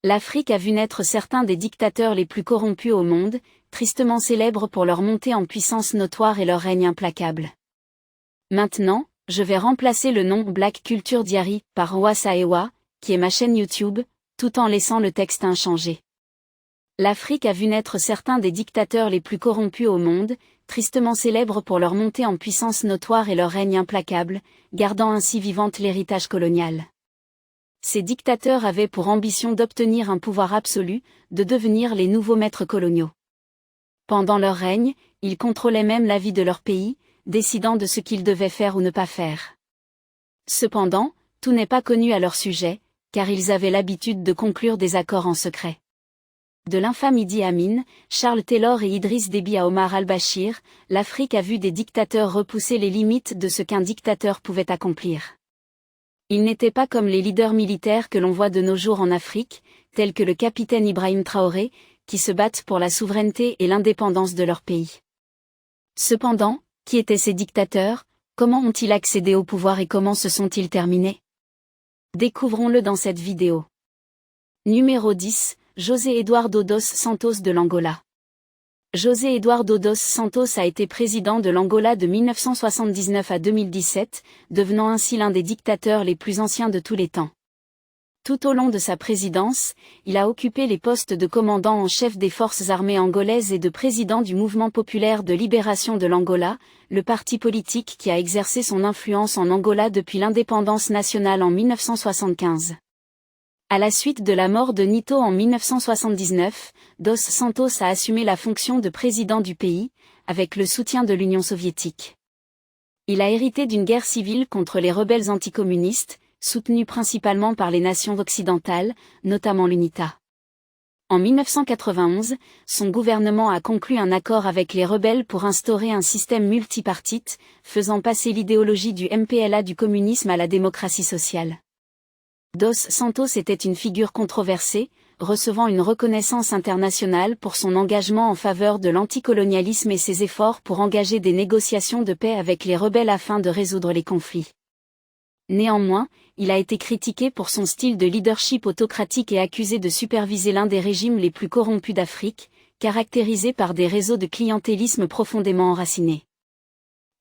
L'Afrique a vu naître certains des dictateurs les plus corrompus au monde, tristement célèbres pour leur montée en puissance notoire et leur règne implacable. Maintenant, je vais remplacer le nom Black Culture Diary par Owa Saewa, qui est ma chaîne YouTube, tout en laissant le texte inchangé. L'Afrique a vu naître certains des dictateurs les plus corrompus au monde, tristement célèbres pour leur montée en puissance notoire et leur règne implacable, gardant ainsi vivante l'héritage colonial. Ces dictateurs avaient pour ambition d'obtenir un pouvoir absolu, de devenir les nouveaux maîtres coloniaux. Pendant leur règne, ils contrôlaient même la vie de leur pays, décidant de ce qu'ils devaient faire ou ne pas faire. Cependant, tout n'est pas connu à leur sujet, car ils avaient l'habitude de conclure des accords en secret. De l'infâme Idi Amin, Charles Taylor et Idriss Déby à Omar al-Bashir, l'Afrique a vu des dictateurs repousser les limites de ce qu'un dictateur pouvait accomplir. Ils n'étaient pas comme les leaders militaires que l'on voit de nos jours en Afrique, tels que le capitaine Ibrahim Traoré, qui se battent pour la souveraineté et l'indépendance de leur pays. Cependant, qui étaient ces dictateurs, comment ont-ils accédé au pouvoir et comment se sont-ils terminés? Découvrons-le dans cette vidéo. Numéro 10, José Eduardo dos Santos de l'Angola. José Eduardo dos Santos a été président de l'Angola de 1979 à 2017, devenant ainsi l'un des dictateurs les plus anciens de tous les temps. Tout au long de sa présidence, il a occupé les postes de commandant en chef des forces armées angolaises et de président du Mouvement populaire de libération de l'Angola, le parti politique qui a exercé son influence en Angola depuis l'indépendance nationale en 1975. À la suite de la mort de Nito en 1979, Dos Santos a assumé la fonction de président du pays, avec le soutien de l'Union soviétique. Il a hérité d'une guerre civile contre les rebelles anticommunistes, soutenue principalement par les nations occidentales, notamment l'UNITA. En 1991, son gouvernement a conclu un accord avec les rebelles pour instaurer un système multipartite, faisant passer l'idéologie du MPLA du communisme à la démocratie sociale. Dos Santos était une figure controversée, recevant une reconnaissance internationale pour son engagement en faveur de l'anticolonialisme et ses efforts pour engager des négociations de paix avec les rebelles afin de résoudre les conflits. Néanmoins, il a été critiqué pour son style de leadership autocratique et accusé de superviser l'un des régimes les plus corrompus d'Afrique, caractérisé par des réseaux de clientélisme profondément enracinés.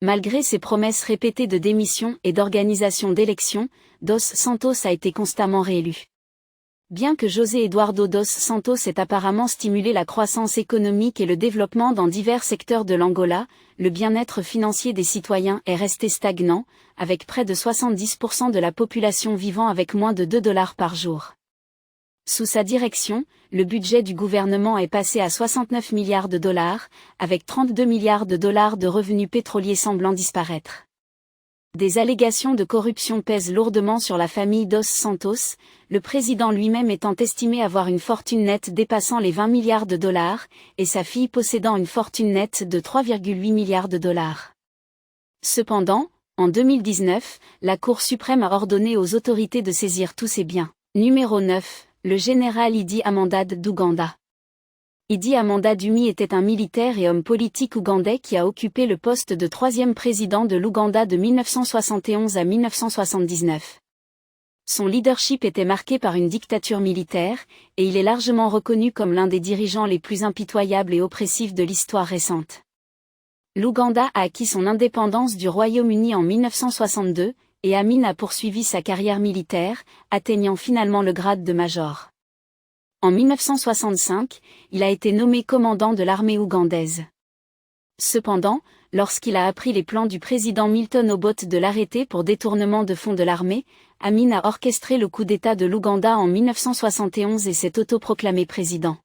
Malgré ses promesses répétées de démission et d'organisation d'élections, Dos Santos a été constamment réélu. Bien que José Eduardo dos Santos ait apparemment stimulé la croissance économique et le développement dans divers secteurs de l'Angola, le bien-être financier des citoyens est resté stagnant, avec près de 70% de la population vivant avec moins de $2 par jour. Sous sa direction, le budget du gouvernement est passé à 69 milliards de dollars, avec 32 milliards de dollars de revenus pétroliers semblant disparaître. Des allégations de corruption pèsent lourdement sur la famille Dos Santos, le président lui-même étant estimé avoir une fortune nette dépassant les 20 milliards de dollars, et sa fille possédant une fortune nette de 3,8 milliards de dollars. Cependant, en 2019, la Cour suprême a ordonné aux autorités de saisir tous ces biens. Numéro 9. Le général Idi Amin d'Ouganda. Idi Amin Dumi était un militaire et homme politique ougandais qui a occupé le poste de troisième président de l'Ouganda de 1971 à 1979. Son leadership était marqué par une dictature militaire, et il est largement reconnu comme l'un des dirigeants les plus impitoyables et oppressifs de l'histoire récente. L'Ouganda a acquis son indépendance du Royaume-Uni en 1962, et Amin a poursuivi sa carrière militaire, atteignant finalement le grade de major. En 1965, il a été nommé commandant de l'armée ougandaise. Cependant, lorsqu'il a appris les plans du président Milton Obote de l'arrêter pour détournement de fonds de l'armée, Amin a orchestré le coup d'État de l'Ouganda en 1971 et s'est autoproclamé président.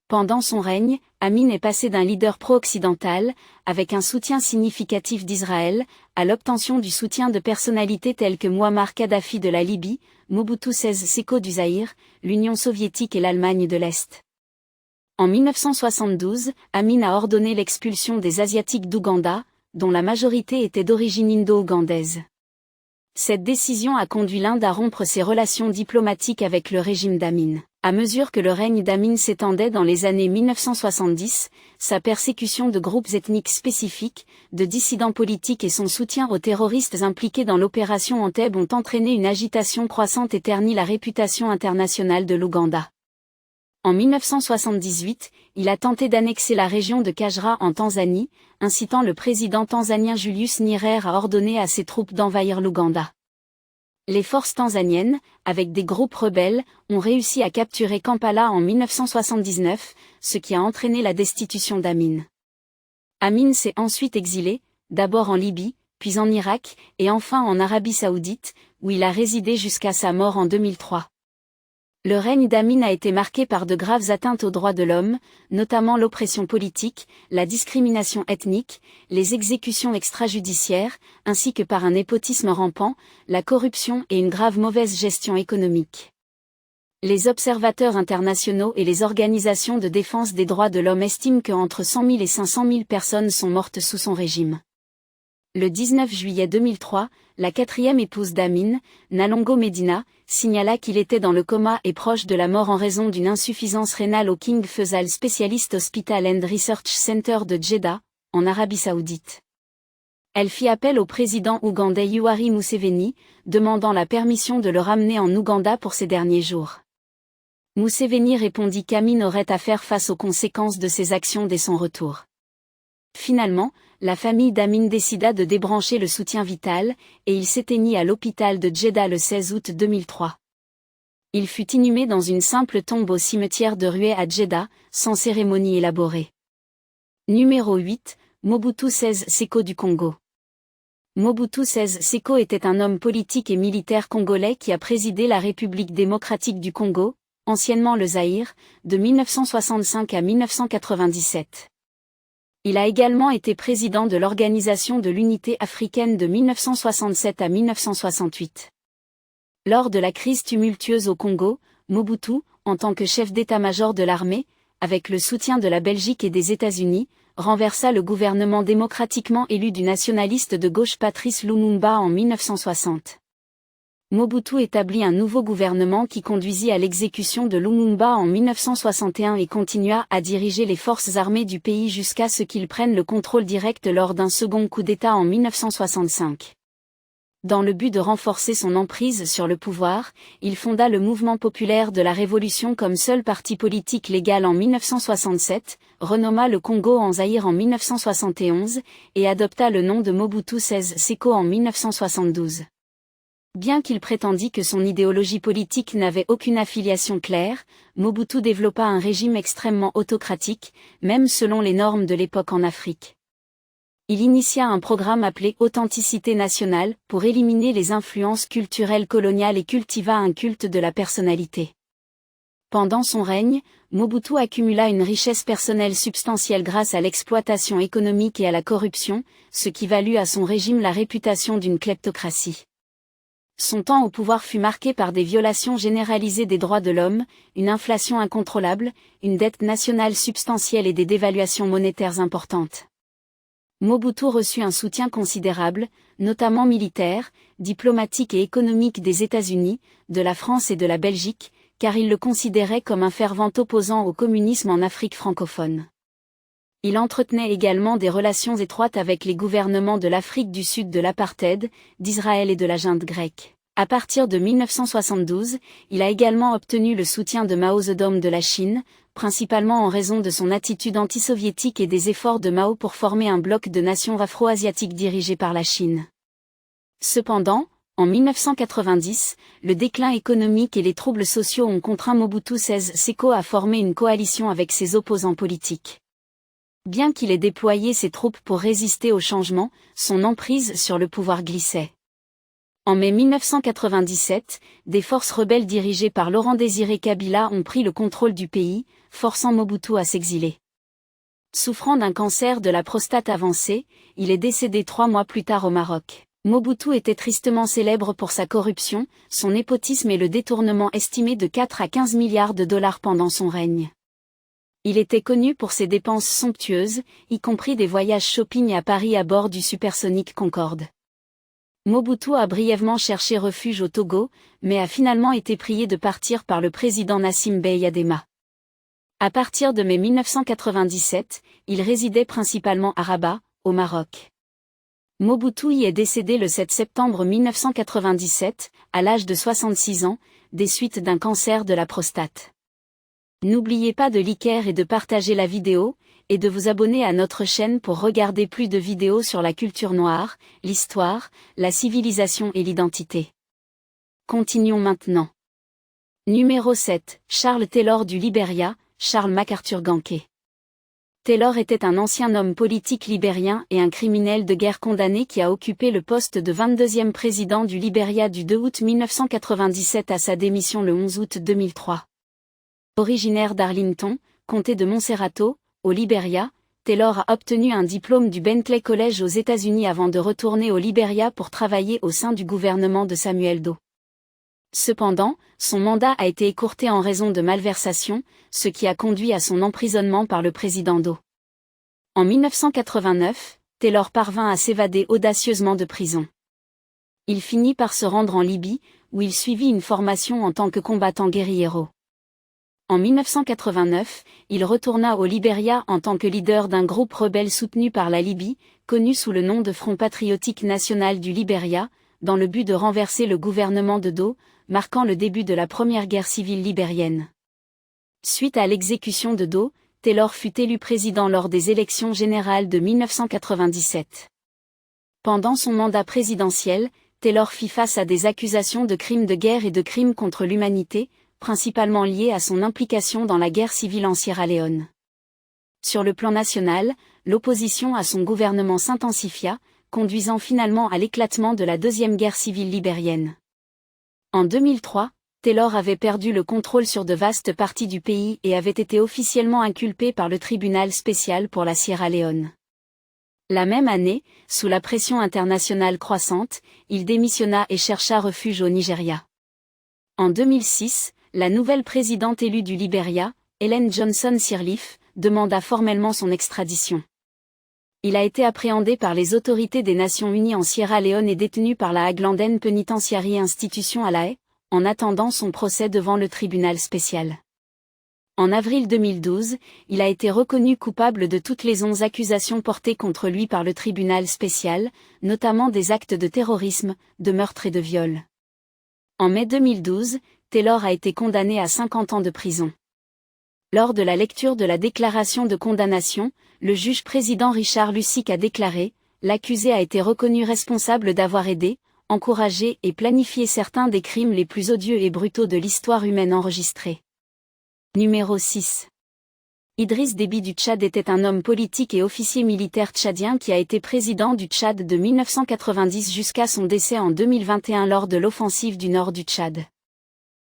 Pendant son règne, Amin est passé d'un leader pro-occidental, avec un soutien significatif d'Israël, à l'obtention du soutien de personnalités telles que Mouammar Kadhafi de la Libye, Mobutu Sese Seko du Zaïre, l'Union soviétique et l'Allemagne de l'Est. En 1972, Amin a ordonné l'expulsion des Asiatiques d'Ouganda, dont la majorité était d'origine indo-ougandaise. Cette décision a conduit l'Inde à rompre ses relations diplomatiques avec le régime d'Amin. À mesure que le règne d'Amin s'étendait dans les années 1970, sa persécution de groupes ethniques spécifiques, de dissidents politiques et son soutien aux terroristes impliqués dans l'opération Entebbe ont entraîné une agitation croissante et terni la réputation internationale de l'Ouganda. En 1978, il a tenté d'annexer la région de Kagera en Tanzanie, incitant le président tanzanien Julius Nyerere à ordonner à ses troupes d'envahir l'Ouganda. Les forces tanzaniennes, avec des groupes rebelles, ont réussi à capturer Kampala en 1979, ce qui a entraîné la destitution d'Amin. Amin s'est ensuite exilé, d'abord en Libye, puis en Irak, et enfin en Arabie Saoudite, où il a résidé jusqu'à sa mort en 2003. Le règne d'Amin a été marqué par de graves atteintes aux droits de l'homme, notamment l'oppression politique, la discrimination ethnique, les exécutions extrajudiciaires, ainsi que par un népotisme rampant, la corruption et une grave mauvaise gestion économique. Les observateurs internationaux et les organisations de défense des droits de l'homme estiment que entre 100 000 et 500 000 personnes sont mortes sous son régime. Le 19 juillet 2003, la quatrième épouse d'Amin, Nalongo Medina, signala qu'il était dans le coma et proche de la mort en raison d'une insuffisance rénale au King Faisal Specialist Hospital and Research Center de Jeddah, en Arabie Saoudite. Elle fit appel au président ougandais Yoweri Museveni, demandant la permission de le ramener en Ouganda pour ses derniers jours. Museveni répondit qu'Amin aurait à faire face aux conséquences de ses actions dès son retour. Finalement, la famille d'Amin décida de débrancher le soutien vital, et il s'éteignit à l'hôpital de Jeddah le 16 août 2003. Il fut inhumé dans une simple tombe au cimetière de Rué à Jeddah, sans cérémonie élaborée. Numéro 8, Mobutu Sese Seko du Congo. Mobutu Sese Seko était un homme politique et militaire congolais qui a présidé la République démocratique du Congo, anciennement le Zaïre, de 1965 à 1997. Il a également été président de l'Organisation de l'Unité africaine de 1967 à 1968. Lors de la crise tumultueuse au Congo, Mobutu, en tant que chef d'état-major de l'armée, avec le soutien de la Belgique et des États-Unis, renversa le gouvernement démocratiquement élu du nationaliste de gauche Patrice Lumumba en 1960. Mobutu établit un nouveau gouvernement qui conduisit à l'exécution de Lumumba en 1961 et continua à diriger les forces armées du pays jusqu'à ce qu'il prenne le contrôle direct lors d'un second coup d'État en 1965. Dans le but de renforcer son emprise sur le pouvoir, il fonda le Mouvement populaire de la Révolution comme seul parti politique légal en 1967, renomma le Congo en Zaïre en 1971, et adopta le nom de Mobutu Sese Seko en 1972. Bien qu'il prétendît que son idéologie politique n'avait aucune affiliation claire, Mobutu développa un régime extrêmement autocratique, même selon les normes de l'époque en Afrique. Il initia un programme appelé Authenticité nationale pour éliminer les influences culturelles coloniales et cultiva un culte de la personnalité. Pendant son règne, Mobutu accumula une richesse personnelle substantielle grâce à l'exploitation économique et à la corruption, ce qui valut à son régime la réputation d'une kleptocratie. Son temps au pouvoir fut marqué par des violations généralisées des droits de l'homme, une inflation incontrôlable, une dette nationale substantielle et des dévaluations monétaires importantes. Mobutu reçut un soutien considérable, notamment militaire, diplomatique et économique des États-Unis, de la France et de la Belgique, car il le considérait comme un fervent opposant au communisme en Afrique francophone. Il entretenait également des relations étroites avec les gouvernements de l'Afrique du Sud de l'apartheid, d'Israël et de la junte grecque. À partir de 1972, il a également obtenu le soutien de Mao Zedong de la Chine, principalement en raison de son attitude anti-soviétique et des efforts de Mao pour former un bloc de nations afro-asiatiques dirigé par la Chine. Cependant, en 1990, le déclin économique et les troubles sociaux ont contraint Mobutu Sese Seko à former une coalition avec ses opposants politiques. Bien qu'il ait déployé ses troupes pour résister au changement, son emprise sur le pouvoir glissait. En mai 1997, des forces rebelles dirigées par Laurent-Désiré Kabila ont pris le contrôle du pays, forçant Mobutu à s'exiler. Souffrant d'un cancer de la prostate avancé, il est décédé 3 mois plus tard au Maroc. Mobutu était tristement célèbre pour sa corruption, son népotisme et le détournement estimé de 4 à 15 milliards de dollars pendant son règne. Il était connu pour ses dépenses somptueuses, y compris des voyages shopping à Paris à bord du supersonique Concorde. Mobutu a brièvement cherché refuge au Togo, mais a finalement été prié de partir par le président Nassim Bey Adema. À partir de mai 1997, il résidait principalement à Rabat, au Maroc. Mobutu y est décédé le 7 septembre 1997, à l'âge de 66 ans, des suites d'un cancer de la prostate. N'oubliez pas de liker et de partager la vidéo, et de vous abonner à notre chaîne pour regarder plus de vidéos sur la culture noire, l'histoire, la civilisation et l'identité. Continuons maintenant. Numéro 7, Charles Taylor du Liberia, Charles MacArthur Ganke. Taylor était un ancien homme politique libérien et un criminel de guerre condamné qui a occupé le poste de 22e président du Liberia du 2 août 1997 à sa démission le 11 août 2003. Originaire d'Arlington, comté de Monserrato, au Liberia, Taylor a obtenu un diplôme du Bentley College aux États-Unis avant de retourner au Liberia pour travailler au sein du gouvernement de Samuel Doe. Cependant, son mandat a été écourté en raison de malversations, ce qui a conduit à son emprisonnement par le président Doe. En 1989, Taylor parvint à s'évader audacieusement de prison. Il finit par se rendre en Libye, où il suivit une formation en tant que combattant guérillero. En 1989, il retourna au Liberia en tant que leader d'un groupe rebelle soutenu par la Libye, connu sous le nom de Front patriotique national du Liberia, dans le but de renverser le gouvernement de Doe, marquant le début de la première guerre civile libérienne. Suite à l'exécution de Doe, Taylor fut élu président lors des élections générales de 1997. Pendant son mandat présidentiel, Taylor fit face à des accusations de crimes de guerre et de crimes contre l'humanité, principalement liés à son implication dans la guerre civile en Sierra Leone. Sur le plan national, l'opposition à son gouvernement s'intensifia, conduisant finalement à l'éclatement de la Deuxième Guerre civile libérienne. En 2003, Taylor avait perdu le contrôle sur de vastes parties du pays et avait été officiellement inculpé par le tribunal spécial pour la Sierra Leone. La même année, sous la pression internationale croissante, il démissionna et chercha refuge au Nigeria. En 2006, la nouvelle présidente élue du Liberia, Ellen Johnson Sirleaf, demanda formellement son extradition. Il a été appréhendé par les autorités des Nations Unies en Sierra Leone et détenu par la Hague Landen Penitentiary Institution à La Haye, en attendant son procès devant le tribunal spécial. En avril 2012, il a été reconnu coupable de toutes les 11 accusations portées contre lui par le tribunal spécial, notamment des actes de terrorisme, de meurtre et de viol. En mai 2012, Taylor a été condamné à 50 ans de prison. Lors de la lecture de la déclaration de condamnation, le juge-président Richard Lussick a déclaré « L'accusé a été reconnu responsable d'avoir aidé, encouragé et planifié certains des crimes les plus odieux et brutaux de l'histoire humaine enregistrés. » Numéro 6. Idriss Déby du Tchad était un homme politique et officier militaire tchadien qui a été président du Tchad de 1990 jusqu'à son décès en 2021 lors de l'offensive du nord du Tchad.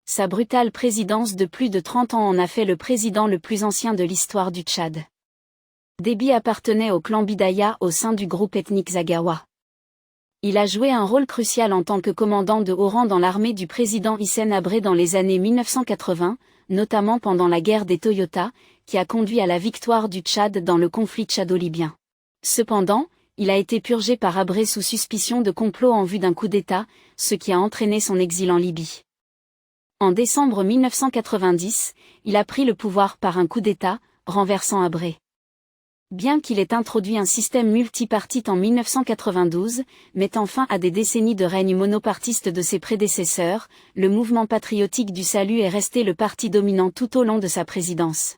Sa brutale présidence de plus de 30 ans en a fait le président le plus ancien de l'histoire du Tchad. Déby appartenait au clan Bidaya au sein du groupe ethnique Zagawa. Il a joué un rôle crucial en tant que commandant de haut rang dans l'armée du président Hissène Habré dans les années 1980, notamment pendant la guerre des Toyota, qui a conduit à la victoire du Tchad dans le conflit tchado-libyen. Cependant, il a été purgé par Habré sous suspicion de complot en vue d'un coup d'État, ce qui a entraîné son exil en Libye. En décembre 1990, il a pris le pouvoir par un coup d'État, renversant Habré. Bien qu'il ait introduit un système multipartite en 1992, mettant fin à des décennies de règne monopartiste de ses prédécesseurs, le mouvement patriotique du salut est resté le parti dominant tout au long de sa présidence.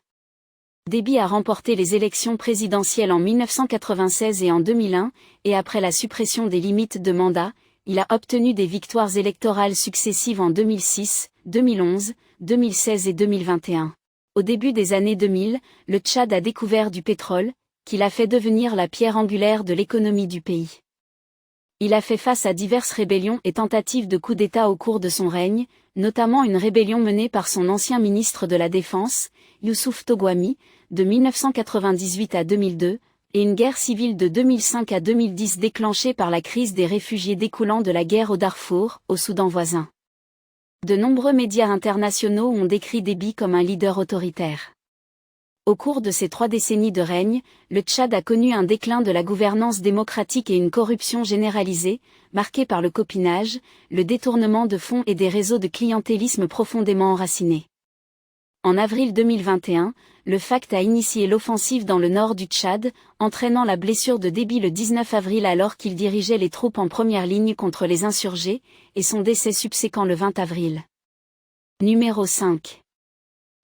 Déby a remporté les élections présidentielles en 1996 et en 2001, et après la suppression des limites de mandat, il a obtenu des victoires électorales successives en 2006, 2011, 2016 et 2021. Au début des années 2000, le Tchad a découvert du pétrole, qui l'a fait devenir la pierre angulaire de l'économie du pays. Il a fait face à diverses rébellions et tentatives de coup d'État au cours de son règne, notamment une rébellion menée par son ancien ministre de la Défense, Youssouf Togwami, de 1998 à 2002, et une guerre civile de 2005 à 2010 déclenchée par la crise des réfugiés découlant de la guerre au Darfour, au Soudan voisin. De nombreux médias internationaux ont décrit Déby comme un leader autoritaire. Au cours de ces 3 décennies de règne, le Tchad a connu un déclin de la gouvernance démocratique et une corruption généralisée, marquée par le copinage, le détournement de fonds et des réseaux de clientélisme profondément enracinés. En avril 2021, le FACT a initié l'offensive dans le nord du Tchad, entraînant la blessure de Déby le 19 avril alors qu'il dirigeait les troupes en première ligne contre les insurgés, et son décès subséquent le 20 avril. Numéro 5.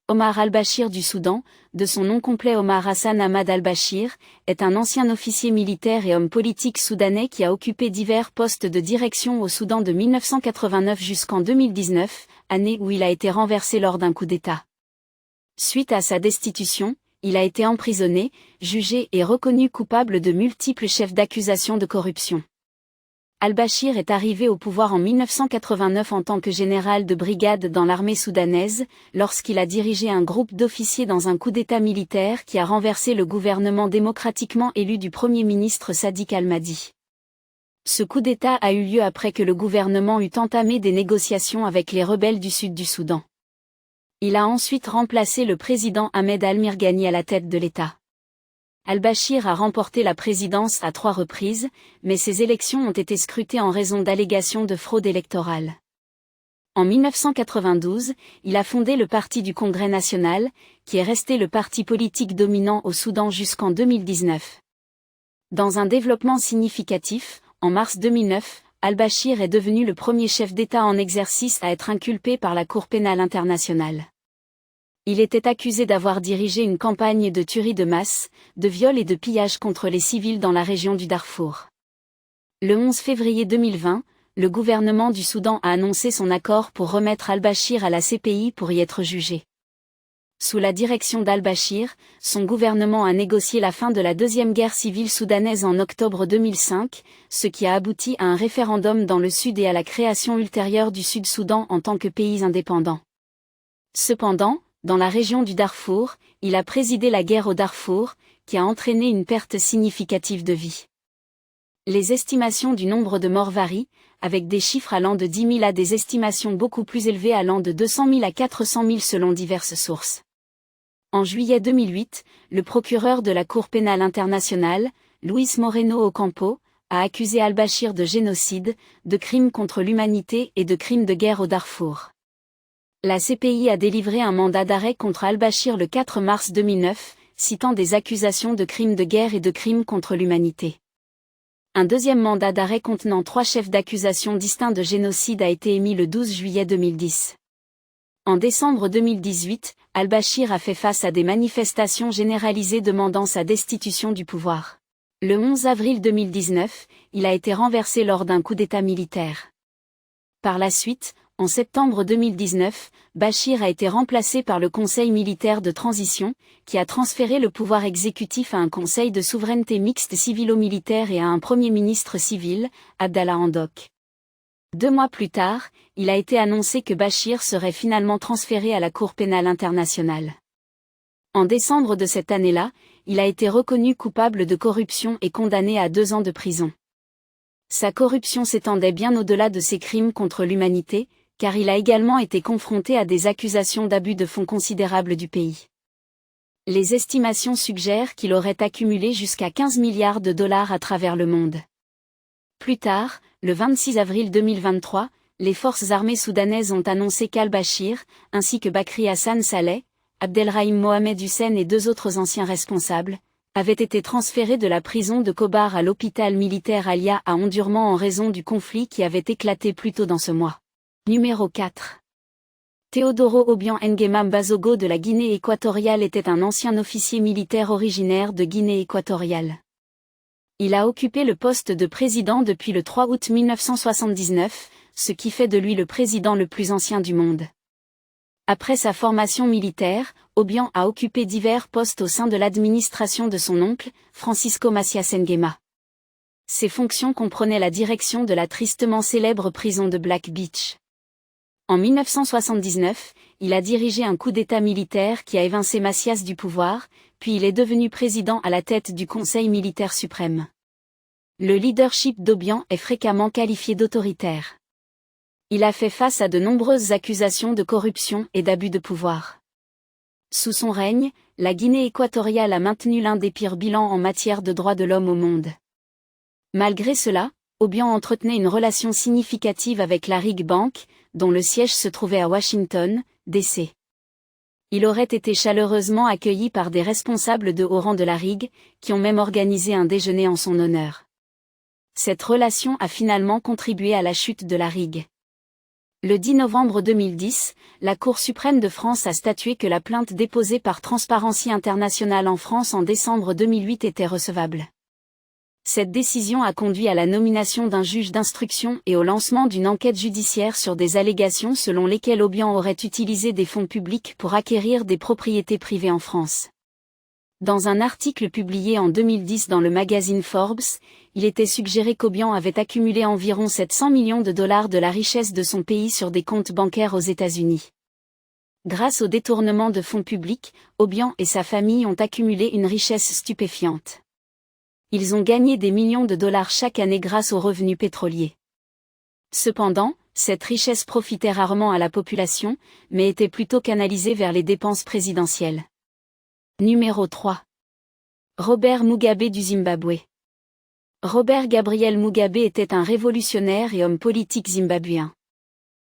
Omar al-Bashir du Soudan, de son nom complet Omar Hassan Ahmad al-Bashir, est un ancien officier militaire et homme politique soudanais qui a occupé divers postes de direction au Soudan de 1989 jusqu'en 2019, année où il a été renversé lors d'un coup d'État. Suite à sa destitution, il a été emprisonné, jugé et reconnu coupable de multiples chefs d'accusation de corruption. Al-Bashir est arrivé au pouvoir en 1989 en tant que général de brigade dans l'armée soudanaise, lorsqu'il a dirigé un groupe d'officiers dans un coup d'État militaire qui a renversé le gouvernement démocratiquement élu du Premier ministre Sadiq al-Mahdi. Ce coup d'État a eu lieu après que le gouvernement eut entamé des négociations avec les rebelles du sud du Soudan. Il a ensuite remplacé le président Ahmed al-Mirghani à la tête de l'État. Al-Bashir a remporté la présidence à 3 reprises, mais ses élections ont été scrutées en raison d'allégations de fraude électorale. En 1992, il a fondé le Parti du Congrès national, qui est resté le parti politique dominant au Soudan jusqu'en 2019. Dans un développement significatif, en mars 2009, Al-Bashir est devenu le premier chef d'État en exercice à être inculpé par la Cour pénale internationale. Il était accusé d'avoir dirigé une campagne de tuerie de masse, de viol et de pillage contre les civils dans la région du Darfour. Le 11 février 2020, le gouvernement du Soudan a annoncé son accord pour remettre al-Bashir à la CPI pour y être jugé. Sous la direction d'al-Bashir, son gouvernement a négocié la fin de la deuxième guerre civile soudanaise en octobre 2005, ce qui a abouti à un référendum dans le sud et à la création ultérieure du Sud-Soudan en tant que pays indépendant. Cependant, dans la région du Darfour, il a présidé la guerre au Darfour, qui a entraîné une perte significative de vies. Les estimations du nombre de morts varient, avec des chiffres allant de 10 000 à des estimations beaucoup plus élevées allant de 200 000 à 400 000 selon diverses sources. En juillet 2008, le procureur de la Cour pénale internationale, Luis Moreno Ocampo, a accusé al-Bashir de génocide, de crimes contre l'humanité et de crimes de guerre au Darfour. La CPI a délivré un mandat d'arrêt contre al-Bashir le 4 mars 2009, citant des accusations de crimes de guerre et de crimes contre l'humanité. Un deuxième mandat d'arrêt contenant 3 chefs d'accusation distincts de génocide a été émis le 12 juillet 2010. En décembre 2018, al-Bashir a fait face à des manifestations généralisées demandant sa destitution du pouvoir. Le 11 avril 2019, il a été renversé lors d'un coup d'État militaire. Par la suite, en septembre 2019, Bashir a été remplacé par le Conseil militaire de transition, qui a transféré le pouvoir exécutif à un conseil de souveraineté mixte civilo-militaire et à un premier ministre civil, Abdallah Hamdok. 2 mois plus tard, il a été annoncé que Bashir serait finalement transféré à la Cour pénale internationale. En décembre de cette année-là, il a été reconnu coupable de corruption et condamné à 2 ans de prison. Sa corruption s'étendait bien au-delà de ses crimes contre l'humanité, car il a également été confronté à des accusations d'abus de fonds considérables du pays. Les estimations suggèrent qu'il aurait accumulé jusqu'à 15 milliards de dollars à travers le monde. Plus tard, le 26 avril 2023, les forces armées soudanaises ont annoncé qu'al-Bashir, ainsi que Bakri Hassan Saleh, Abdelrahim Mohamed Hussein et 2 autres anciens responsables, avaient été transférés de la prison de Kobar à l'hôpital militaire Alia à Omdurman en raison du conflit qui avait éclaté plus tôt dans ce mois. Numéro 4. Teodoro Obiang Nguema Mbazogo de la Guinée équatoriale était un ancien officier militaire originaire de Guinée équatoriale. Il a occupé le poste de président depuis le 3 août 1979, ce qui fait de lui le président le plus ancien du monde. Après sa formation militaire, Obiang a occupé divers postes au sein de l'administration de son oncle, Francisco Macias Nguema. Ses fonctions comprenaient la direction de la tristement célèbre prison de Black Beach. En 1979, il a dirigé un coup d'État militaire qui a évincé Macias du pouvoir, puis il est devenu président à la tête du Conseil militaire suprême. Le leadership d'Obiang est fréquemment qualifié d'autoritaire. Il a fait face à de nombreuses accusations de corruption et d'abus de pouvoir. Sous son règne, la Guinée équatoriale a maintenu l'un des pires bilans en matière de droits de l'homme au monde. Malgré cela, Obiang entretenait une relation significative avec la Rig Bank, dont le siège se trouvait à Washington, D.C. Il aurait été chaleureusement accueilli par des responsables de haut rang de la Rig, qui ont même organisé un déjeuner en son honneur. Cette relation a finalement contribué à la chute de la Rig. Le 10 novembre 2010, la Cour suprême de France a statué que la plainte déposée par Transparency International en France en décembre 2008 était recevable. Cette décision a conduit à la nomination d'un juge d'instruction et au lancement d'une enquête judiciaire sur des allégations selon lesquelles Obiang aurait utilisé des fonds publics pour acquérir des propriétés privées en France. Dans un article publié en 2010 dans le magazine Forbes, il était suggéré qu'Obiang avait accumulé environ 700 millions de dollars de la richesse de son pays sur des comptes bancaires aux États-Unis. Grâce au détournement de fonds publics, Obiang et sa famille ont accumulé une richesse stupéfiante. Ils ont gagné des millions de dollars chaque année grâce aux revenus pétroliers. Cependant, cette richesse profitait rarement à la population, mais était plutôt canalisée vers les dépenses présidentielles. Numéro 3. Robert Mugabe du Zimbabwe. Robert Gabriel Mugabe était un révolutionnaire et homme politique zimbabwéen.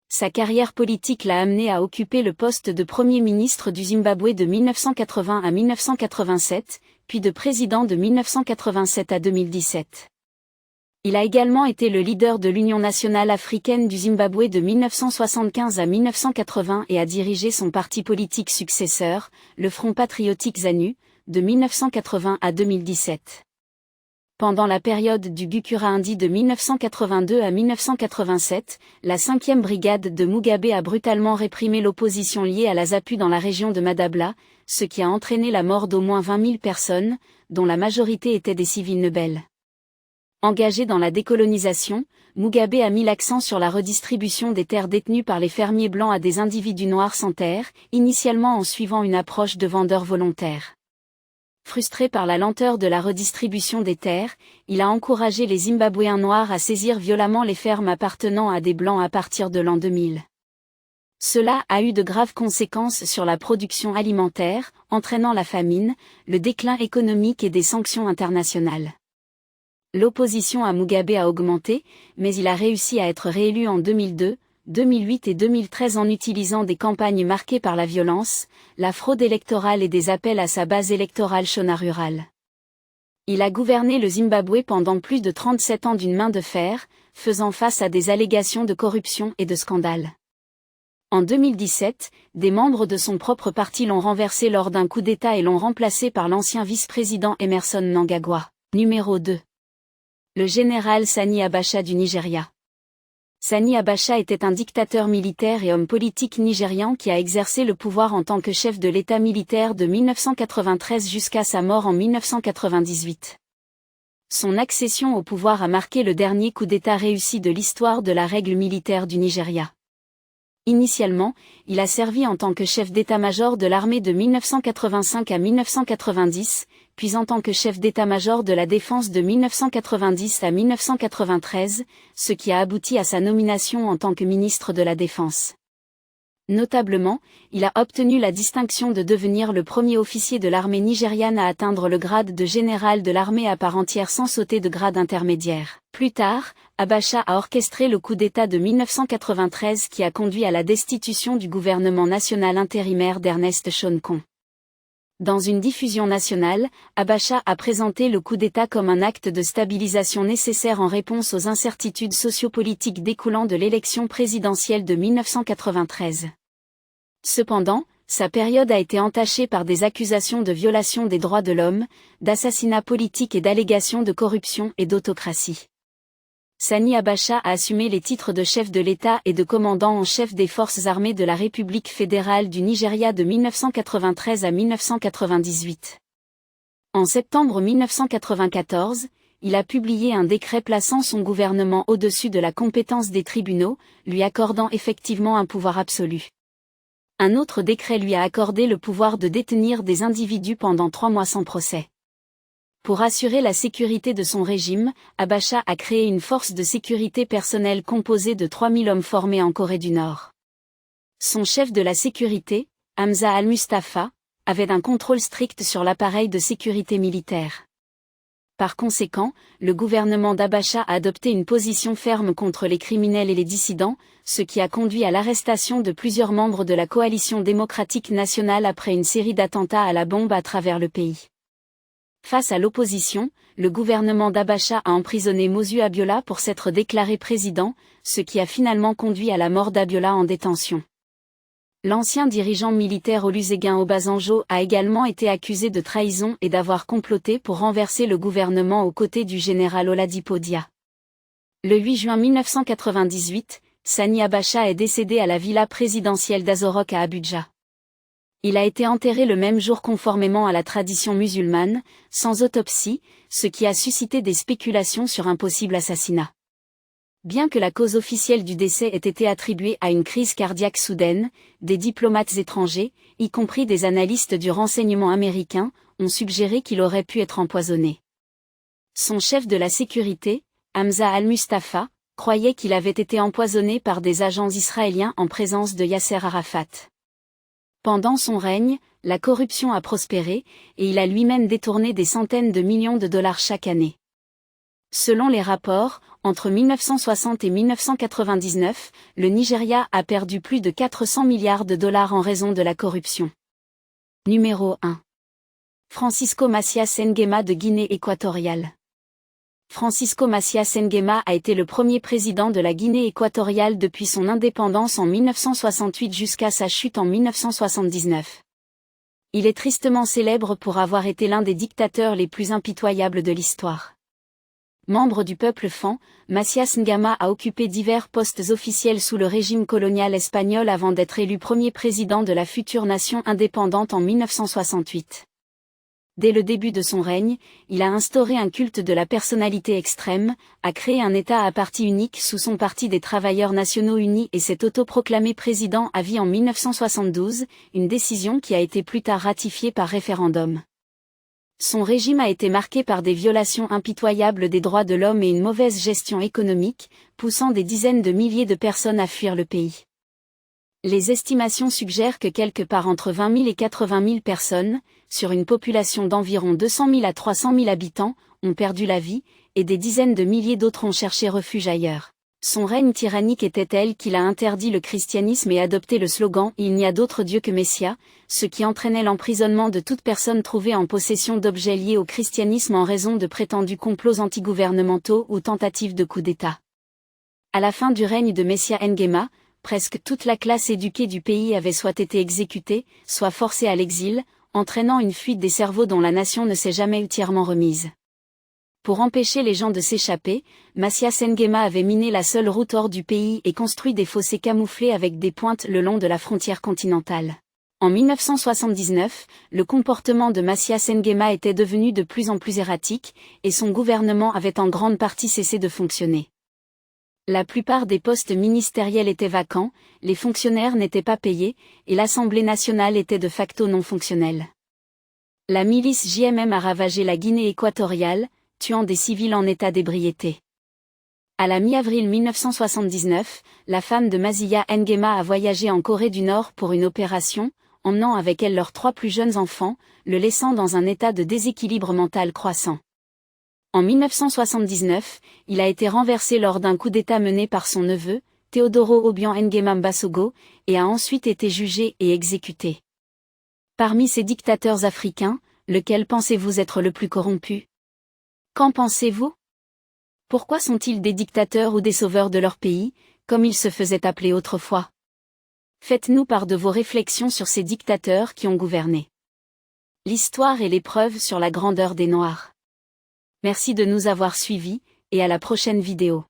Sa carrière politique l'a amené à occuper le poste de Premier ministre du Zimbabwe de 1980 à 1987, puis de président de 1987 à 2017. Il a également été le leader de l'Union nationale africaine du Zimbabwe de 1975 à 1980 et a dirigé son parti politique successeur, le Front patriotique ZANU, de 1980 à 2017. Pendant la période du Gukurahundi de 1982 à 1987, la 5e brigade de Mugabe a brutalement réprimé l'opposition liée à la ZAPU dans la région de Madabla, ce qui a entraîné la mort d'au moins 20 000 personnes, dont la majorité étaient des civils nobles. Engagé dans la décolonisation, Mugabe a mis l'accent sur la redistribution des terres détenues par les fermiers blancs à des individus noirs sans terre, initialement en suivant une approche de vendeurs volontaires. Frustré par la lenteur de la redistribution des terres, il a encouragé les Zimbabwéens noirs à saisir violemment les fermes appartenant à des blancs à partir de l'an 2000. Cela a eu de graves conséquences sur la production alimentaire, entraînant la famine, le déclin économique et des sanctions internationales. L'opposition à Mugabe a augmenté, mais il a réussi à être réélu en 2002, 2008 et 2013 en utilisant des campagnes marquées par la violence, la fraude électorale et des appels à sa base électorale Shona rurale. Il a gouverné le Zimbabwe pendant plus de 37 ans d'une main de fer, faisant face à des allégations de corruption et de scandales. En 2017, des membres de son propre parti l'ont renversé lors d'un coup d'État et l'ont remplacé par l'ancien vice-président Emmerson Mnangagwa. Numéro 2. Le général Sani Abacha du Nigeria. Sani Abacha était un dictateur militaire et homme politique nigérian qui a exercé le pouvoir en tant que chef de l'État militaire de 1993 jusqu'à sa mort en 1998. Son accession au pouvoir a marqué le dernier coup d'État réussi de l'histoire de la règle militaire du Nigeria. Initialement, il a servi en tant que chef d'état-major de l'armée de 1985 à 1990, puis en tant que chef d'état-major de la défense de 1990 à 1993, ce qui a abouti à sa nomination en tant que ministre de la Défense. Notablement, il a obtenu la distinction de devenir le premier officier de l'armée nigériane à atteindre le grade de général de l'armée à part entière sans sauter de grade intermédiaire. Plus tard, Abacha a orchestré le coup d'État de 1993 qui a conduit à la destitution du gouvernement national intérimaire d'Ernest Shonekan. Dans une diffusion nationale, Abacha a présenté le coup d'État comme un acte de stabilisation nécessaire en réponse aux incertitudes sociopolitiques découlant de l'élection présidentielle de 1993. Cependant, sa période a été entachée par des accusations de violation des droits de l'homme, d'assassinat politique et d'allégations de corruption et d'autocratie. Sani Abacha a assumé les titres de chef de l'État et de commandant en chef des forces armées de la République fédérale du Nigeria de 1993 à 1998. En septembre 1994, il a publié un décret plaçant son gouvernement au-dessus de la compétence des tribunaux, lui accordant effectivement un pouvoir absolu. Un autre décret lui a accordé le pouvoir de détenir des individus pendant 3 mois sans procès. Pour assurer la sécurité de son régime, Abacha a créé une force de sécurité personnelle composée de 3000 hommes formés en Corée du Nord. Son chef de la sécurité, Hamza al-Mustafa, avait un contrôle strict sur l'appareil de sécurité militaire. Par conséquent, le gouvernement d'Abacha a adopté une position ferme contre les criminels et les dissidents, ce qui a conduit à l'arrestation de plusieurs membres de la coalition démocratique nationale après une série d'attentats à la bombe à travers le pays. Face à l'opposition, le gouvernement d'Abacha a emprisonné Mozu Abiola pour s'être déclaré président, ce qui a finalement conduit à la mort d'Abiola en détention. L'ancien dirigeant militaire Olusegun Obasanjo a également été accusé de trahison et d'avoir comploté pour renverser le gouvernement aux côtés du général Oladipo Dia. Le 8 juin 1998, Sani Abacha est décédé à la villa présidentielle d'Azorok à Abuja. Il a été enterré le même jour conformément à la tradition musulmane, sans autopsie, ce qui a suscité des spéculations sur un possible assassinat. Bien que la cause officielle du décès ait été attribuée à une crise cardiaque soudaine, des diplomates étrangers, y compris des analystes du renseignement américain, ont suggéré qu'il aurait pu être empoisonné. Son chef de la sécurité, Hamza al-Mustafa, croyait qu'il avait été empoisonné par des agents israéliens en présence de Yasser Arafat. Pendant son règne, la corruption a prospéré, et il a lui-même détourné des centaines de millions de dollars chaque année. Selon les rapports, entre 1960 et 1999, le Nigeria a perdu plus de 400 milliards de dollars en raison de la corruption. Numéro 1. Francisco Macias Nguema de Guinée équatoriale. Francisco Macias Nguema a été le premier président de la Guinée équatoriale depuis son indépendance en 1968 jusqu'à sa chute en 1979. Il est tristement célèbre pour avoir été l'un des dictateurs les plus impitoyables de l'histoire. Membre du peuple Fan, Macias Nguema a occupé divers postes officiels sous le régime colonial espagnol avant d'être élu premier président de la future nation indépendante en 1968. Dès le début de son règne, il a instauré un culte de la personnalité extrême, a créé un État à parti unique sous son Parti des Travailleurs Nationaux Unis et s'est autoproclamé président à vie en 1972, une décision qui a été plus tard ratifiée par référendum. Son régime a été marqué par des violations impitoyables des droits de l'homme et une mauvaise gestion économique, poussant des dizaines de milliers de personnes à fuir le pays. Les estimations suggèrent que quelque part entre 20 000 et 80 000 personnes, sur une population d'environ 200 000 à 300 000 habitants, ont perdu la vie, et des dizaines de milliers d'autres ont cherché refuge ailleurs. Son règne tyrannique était tel qu'il a interdit le christianisme et adopté le slogan « Il n'y a d'autre Dieu que Messia », ce qui entraînait l'emprisonnement de toute personne trouvée en possession d'objets liés au christianisme en raison de prétendus complots antigouvernementaux ou tentatives de coup d'État. À la fin du règne de Messia Nguema, presque toute la classe éduquée du pays avait soit été exécutée, soit forcée à l'exil, entraînant une fuite des cerveaux dont la nation ne s'est jamais entièrement remise. Pour empêcher les gens de s'échapper, Macias Nguema avait miné la seule route hors du pays et construit des fossés camouflés avec des pointes le long de la frontière continentale. En 1979, le comportement de Macias Nguema était devenu de plus en plus erratique, et son gouvernement avait en grande partie cessé de fonctionner. La plupart des postes ministériels étaient vacants, les fonctionnaires n'étaient pas payés, et l'Assemblée nationale était de facto non fonctionnelle. La milice JMM a ravagé la Guinée équatoriale, tuant des civils en état d'ébriété. À la mi-avril 1979, la femme de Maziya Nguema a voyagé en Corée du Nord pour une opération, emmenant avec elle leurs 3 plus jeunes enfants, le laissant dans un état de déséquilibre mental croissant. En 1979, il a été renversé lors d'un coup d'État mené par son neveu, Teodoro Obiang Nguema Mbasogo, et a ensuite été jugé et exécuté. Parmi ces dictateurs africains, lequel pensez-vous être le plus corrompu ? Qu'en pensez-vous ? Pourquoi sont-ils des dictateurs ou des sauveurs de leur pays, comme ils se faisaient appeler autrefois ? Faites-nous part de vos réflexions sur ces dictateurs qui ont gouverné. L'histoire est l'épreuve sur la grandeur des Noirs. Merci de nous avoir suivis, et à la prochaine vidéo.